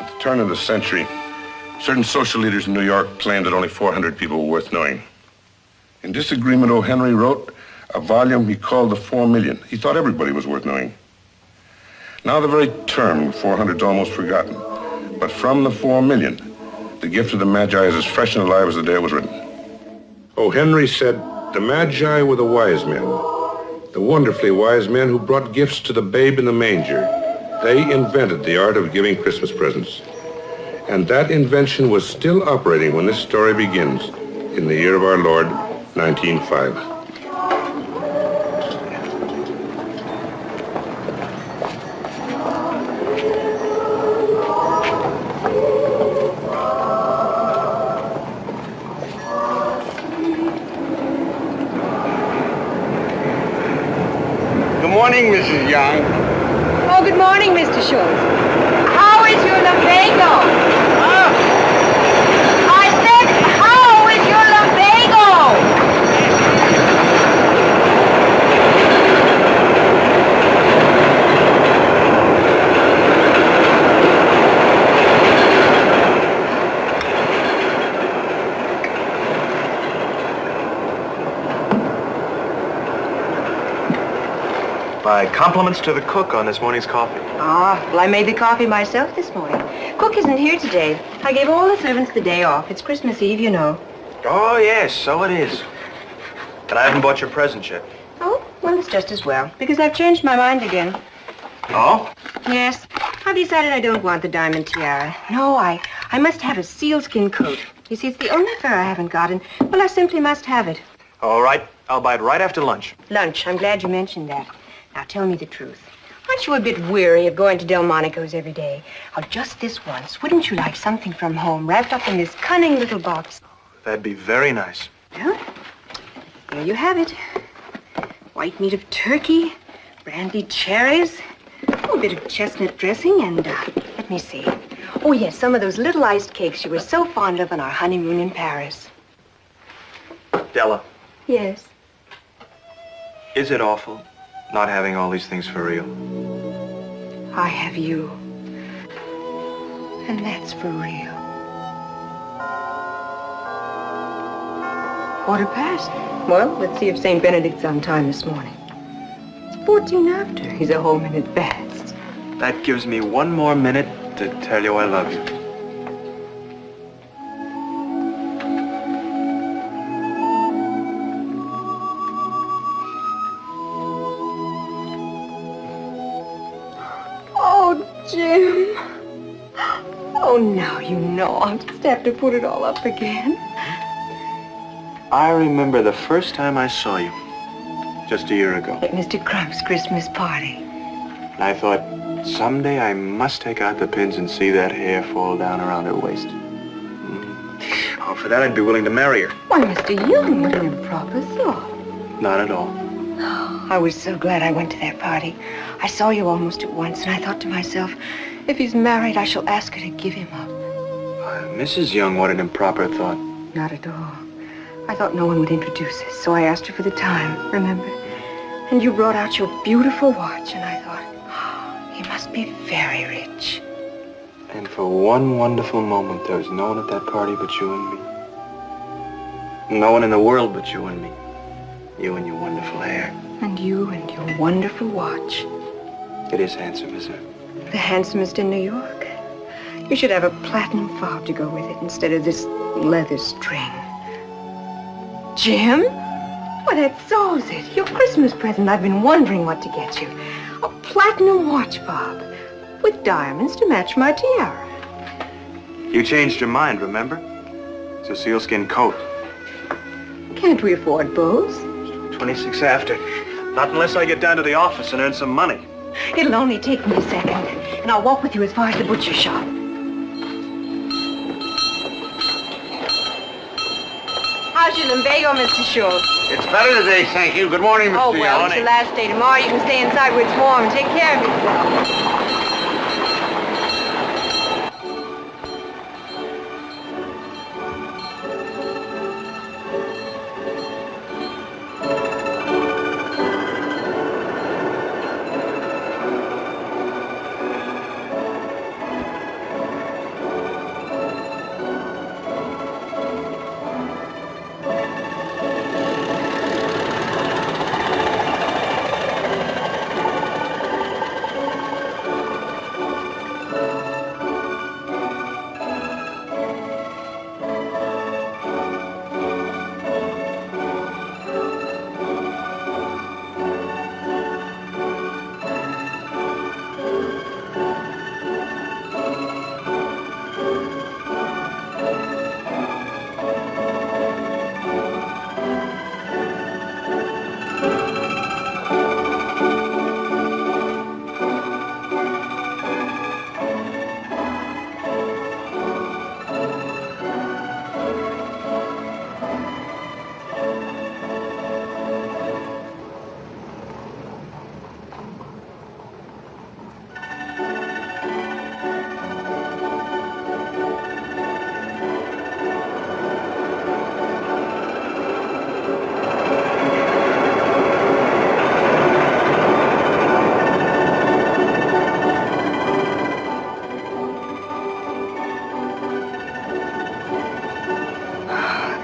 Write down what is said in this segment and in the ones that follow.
At the turn of the century, certain social leaders in New York claimed that only 400 people were worth knowing. In disagreement, O. Henry wrote a volume he called The 4 Million. He thought everybody was worth knowing. Now the very term 400 is almost forgotten. But from the 4 million, the gift of the Magi is as fresh and alive as the day it was written. O. Henry said, the Magi were the wise men, the wonderfully wise men who brought gifts to the babe in the manger. They invented the art of giving Christmas presents. And that invention was still operating when this story begins in the year of our Lord, 1905. Good morning, Mrs. Young. Oh, good morning, Mr. Schultz. How is your lumbago? I said, how is your lumbago? My compliments to the cook on this morning's coffee. Ah, well, I made the coffee myself this morning. Cook isn't here today. I gave all the servants the day off. It's Christmas Eve, you know. Oh, yes, so it is. And I haven't bought your present yet. Oh, well, it's just as well, because I've changed my mind again. Oh? Yes, I've decided I don't want the diamond tiara. No, I must have a sealskin coat. You see, it's the only fur I haven't got, and, well, I simply must have it. All right, I'll buy it right after lunch. Lunch, I'm glad you mentioned that. Now, tell me the truth. Aren't you a bit weary of going to Delmonico's every day? Oh, just this once, wouldn't you like something from home wrapped up in this cunning little box? That'd be very nice. Well, there you have it. White meat of turkey, brandied cherries, a bit of chestnut dressing, and, let me see. Oh, yes, some of those little iced cakes you were so fond of on our honeymoon in Paris. Della, Yes. is it awful not having all these things for real? I have you. And that's for real. 1:15. Well, let's see if St. Benedict's on time this morning. It's 14 after. He's a whole minute fast. That gives me one more minute to tell you I love you. Jim. Oh, now you know. I'll just have to put it all up again. I remember the first time I saw you, just a year ago. At Mr. Crump's Christmas party. And I thought, someday I must take out the pins and see that hair fall down around her waist. Oh, for that I'd be willing to marry her. Why, Mr. Young, what an improper thought. Not at all. I was so glad I went to that party. I saw you almost at once, and I thought to myself, if he's married, I shall ask her to give him up. Mrs. Young, what an improper thought. Not at all. I thought no one would introduce us, so I asked her for the time, remember? And you brought out your beautiful watch, and I thought, oh, he must be very rich. And for one wonderful moment, there was no one at that party but you and me. No one in the world but you and me. You and your wonderful hair. And you and your wonderful watch. It is handsome, isn't it? The handsomest in New York. You should have a platinum fob to go with it instead of this leather string. Jim? Why, that solves it. Your Christmas present. I've been wondering what to get you. A platinum watch fob with diamonds to match my tiara. You changed your mind, remember? It's a sealskin coat. Can't we afford both? 26 after. Not unless I get down to the office and earn some money. It'll only take me a second, and I'll walk with you as far as the butcher shop. How's your lumbago, Mr. Schultz? It's better today, thank you. Good morning, Mr. Oh, well, Young. it's your last day. Tomorrow you can stay inside where it's warm and take care of yourself.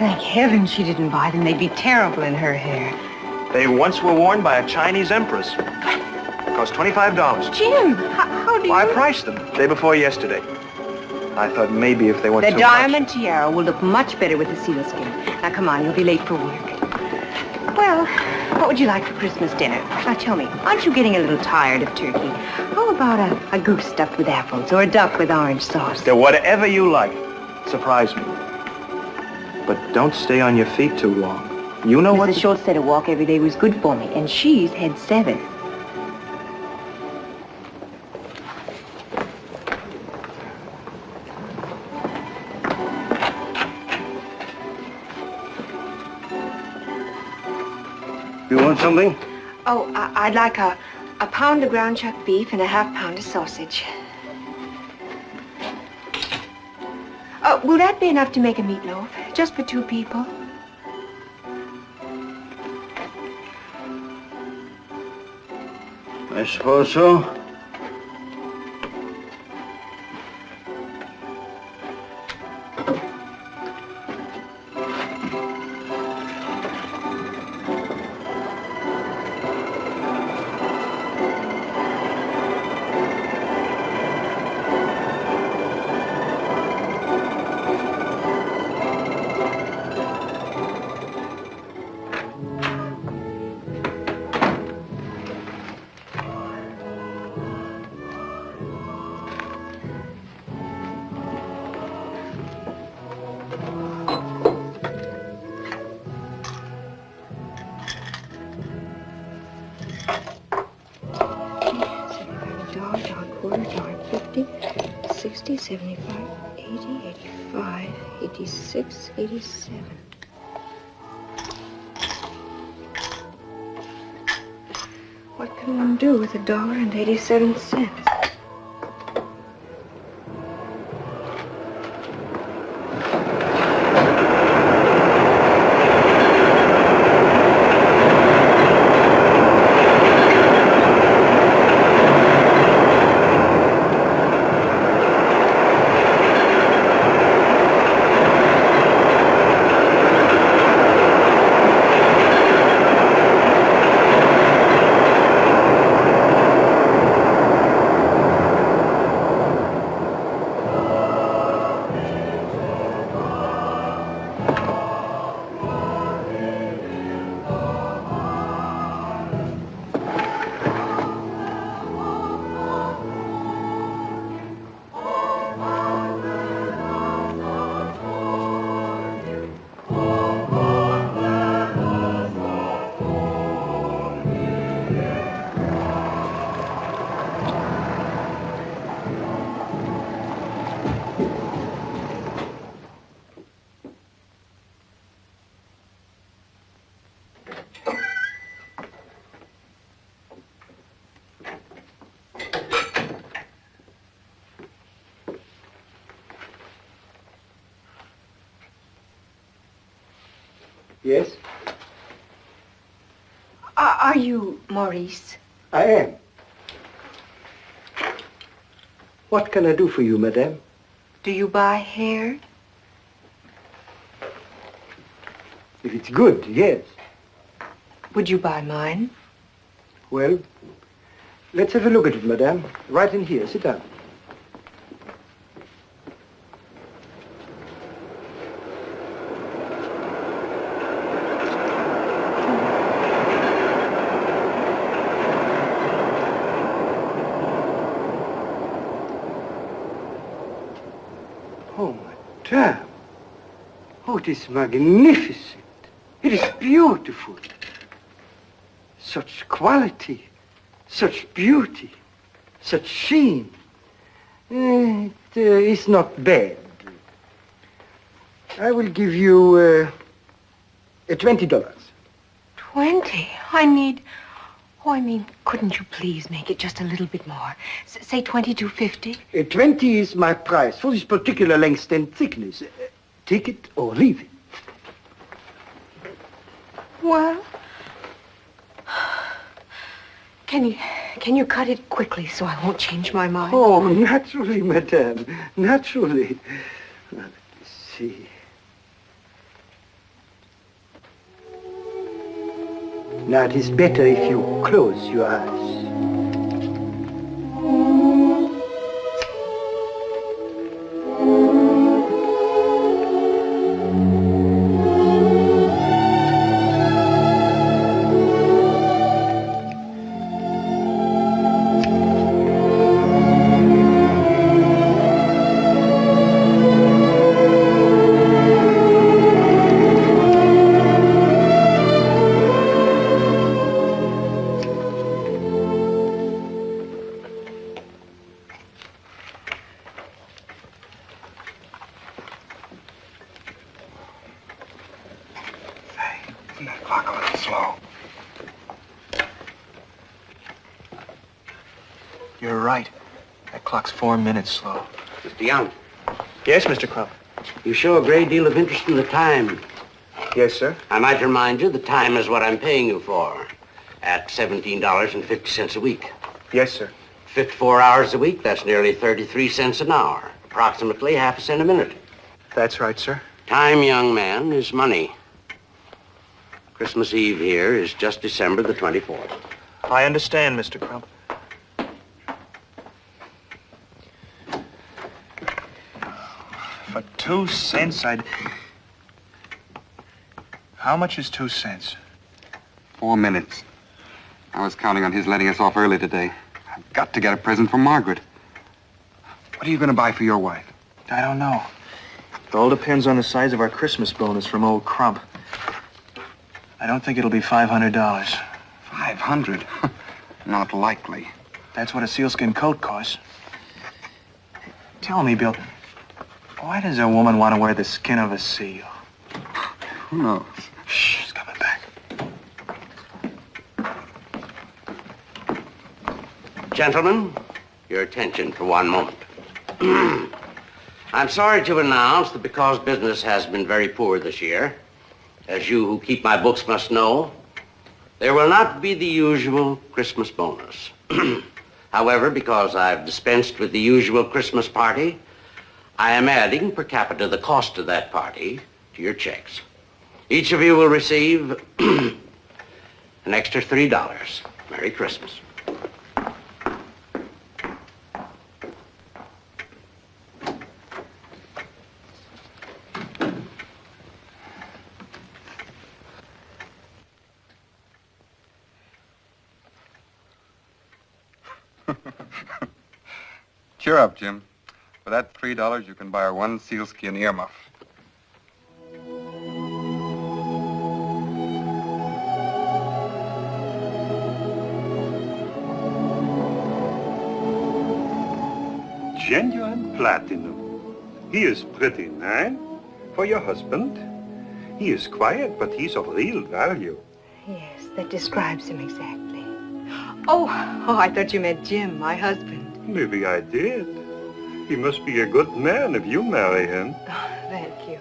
Thank heaven she didn't buy them. They'd be terrible in her hair. They once were worn by a Chinese empress. They cost $25. Jim, how do you... Well, I priced them day before yesterday. I thought maybe if they weren't The too diamond tiara will look much better with the sealskin. Now, come on, you'll be late for work. Well, what would you like for Christmas dinner? Now, tell me, aren't you getting a little tired of turkey? How about a goose stuffed with apples or a duck with orange sauce? much. Whatever you like. Surprise me. But don't stay on your feet too long. You know what... Mrs. Schultz said a walk every day was good for me, and she's had 7. You want something? Oh, I'd like a pound of ground chuck beef and a half pound of sausage. Will that be enough to make a meatloaf? Just for 2 people? I suppose so. $50, 60, 75, 80, 85, 86, 87. What can one do with $1.87? Yes, Are you Maurice? I am. What can I do for you, madame? Do you buy hair? If it's good, yes. Would you buy mine? Well, let's have a look at it, madame. Right in here. Sit down. Oh, madame. Oh, it is magnificent. It is beautiful. Such quality, such beauty, such sheen. It is not bad. I will give you $20. 20? I mean, couldn't you please make it just a little bit more? Say $22.50? 20 is my price for this particular length and thickness. Take it or leave it. Well, can you cut it quickly so I won't change my mind? Oh, naturally, madame. Naturally. Now, let me see. Now it is better if you close your eyes. That clock a little slow. You're right. That clock's 4 minutes slow. Mr. Young, Yes, Mr. Crump. you show a great deal of interest in the time. Yes, sir. I might remind you, the time is what I'm paying you for, at $17.50 a week. Yes, sir. 54 hours a week, that's nearly 33 cents an hour, approximately half a cent a minute. That's right, sir. Time, young man, is money. Christmas Eve here is just December the 24th. I understand, Mr. Crump. For 2 cents, I'd... How much is 2 cents? 4 minutes. I was counting on his letting us off early today. I've got to get a present for Margaret. What are you going to buy for your wife? I don't know. It all depends on the size of our Christmas bonus from old Crump. I don't think it'll be $500. 500? Not likely. That's what a sealskin coat costs. Tell me, Bill, why does a woman want to wear the skin of a seal? Who knows? Shh, she's coming back. Gentlemen, your attention for one moment. I'm sorry to announce that because business has been very poor this year, as you who keep my books must know, there will not be the usual Christmas bonus. However, because I've dispensed with the usual Christmas party, I am adding per capita the cost of that party to your checks. Each of you will receive an extra $3. Merry Christmas. Cheer up, Jim. For that $3, you can buy her one sealskin earmuff. Genuine platinum. He is pretty, eh? For your husband. He is quiet, but he's of real value. Yes, that describes him exactly. Oh, I thought you meant Jim, my husband. Maybe I did. He must be a good man if you marry him. Oh, thank you.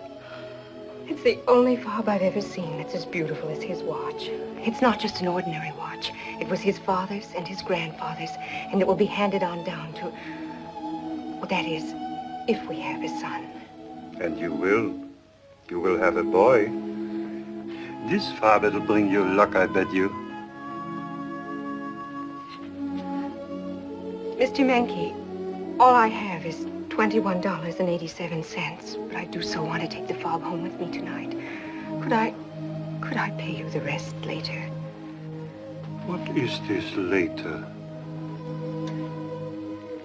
It's the only fob I've ever seen that's as beautiful as his watch. It's not just an ordinary watch. It was his father's and his grandfather's, and it will be handed on down to... Well, that is, if we have a son. And you will. You will have a boy. This fob will bring you luck, I bet you. Mr. Mankey, all I have is $21.87, but I do so want to take the fob home with me tonight. Could I pay you the rest later? What is this later?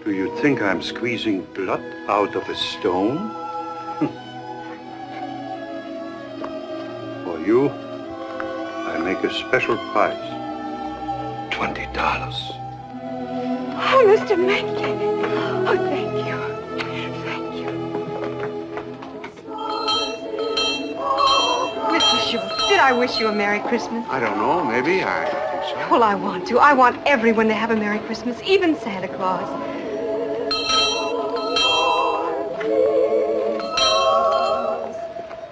Do you think I'm squeezing blood out of a stone? For you, I make a special price. $20. Oh, Mr. Mankey. Oh, thank you. Thank you. Mr. Schultz, did I wish you a Merry Christmas? I don't know. Maybe. I think so. Well, I want to. I want everyone to have a Merry Christmas, even Santa Claus.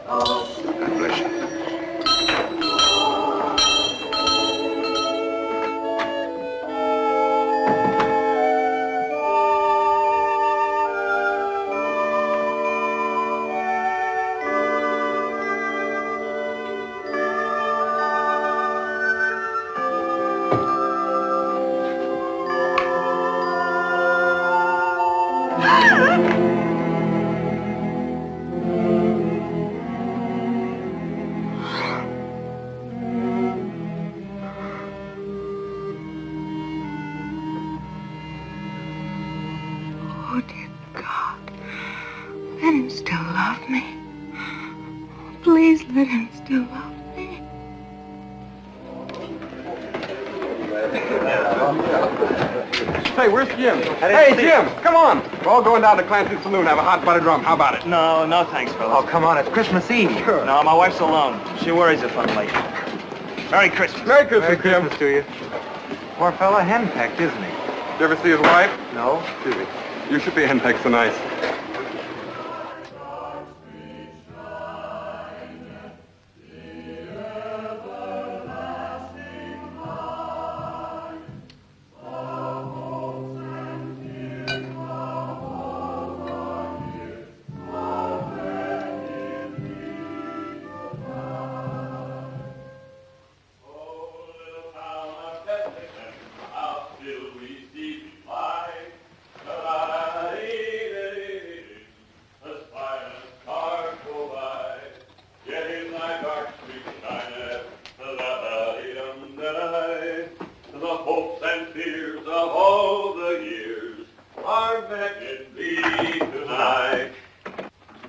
God bless you. Oh, dear God. Let him still love me. Please let him still love me. Hey, where's Jim? Hey, Jim, come on. We're all going down to Clancy's Saloon, have a hot buttered rum. How about it? No, no thanks, fellas. Oh, come on, it's Christmas Eve. Sure. No, my wife's alone. She worries if I'm late. Merry Christmas. Merry Christmas, Jim. Christmas to you. Poor fella henpecked, isn't he? Did you ever see his wife? No? Excuse me. You should be henpecked so nice.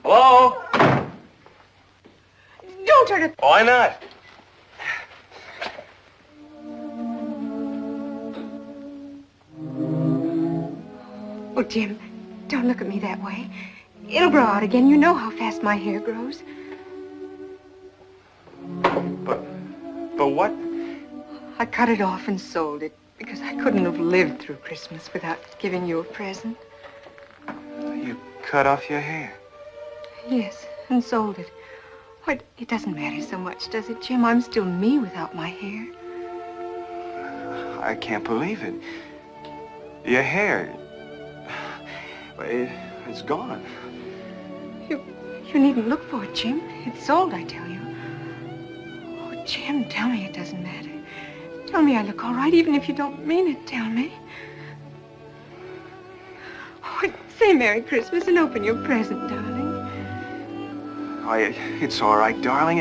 Hello? Don't turn it. Why not? Oh, Jim, don't look at me that way. It'll grow out again. You know how fast my hair grows. But what? I cut it off and sold it because I couldn't have lived through Christmas without giving you a present. You cut off your hair. Yes, and sold it. Why, it doesn't matter so much, does it, Jim? I'm still me without my hair. I can't believe it. Your hair. It's gone. You needn't look for it, Jim. It's sold, I tell you. Oh, Jim, tell me it doesn't matter. Tell me I look all right, even if you don't mean it. Tell me. Oh, say Merry Christmas and open your present, darling. It's all right, darling.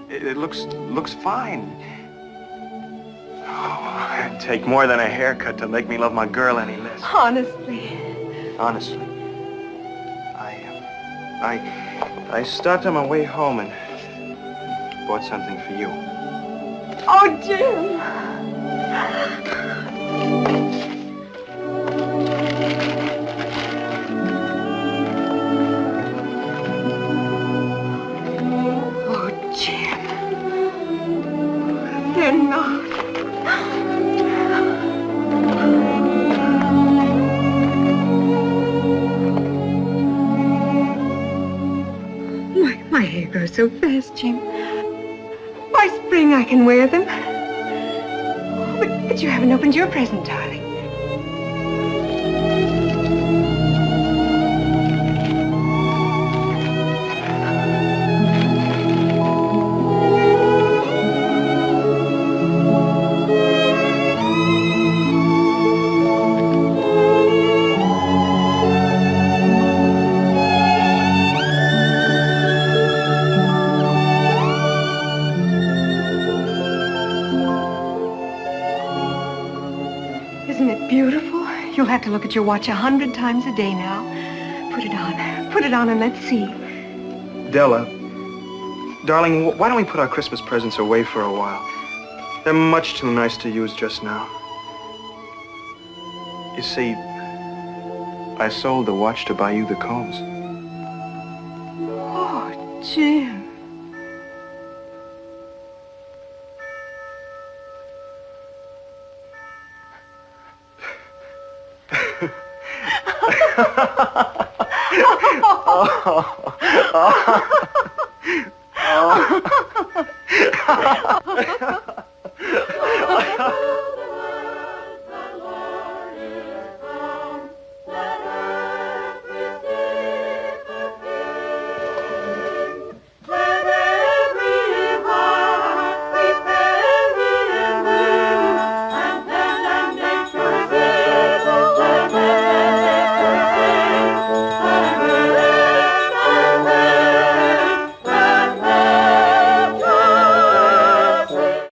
It looks fine. Oh, it'd take more than a haircut to make me love my girl any less. Honestly. Honestly. I stopped on my way home and bought something for you. Oh, Jim. Oh, Jim. They're not. My hair grows so fast, Jim. By spring, I can wear them. Oh, but you haven't opened your present, darling. Isn't it beautiful? You'll have to look at your watch 100 times a day now. Put it on. Put it on and let's see. Della, darling, why don't we put our Christmas presents away for a while? They're much too nice to use just now. You see, I sold the watch to buy you the combs. Oh, Jim. Oh.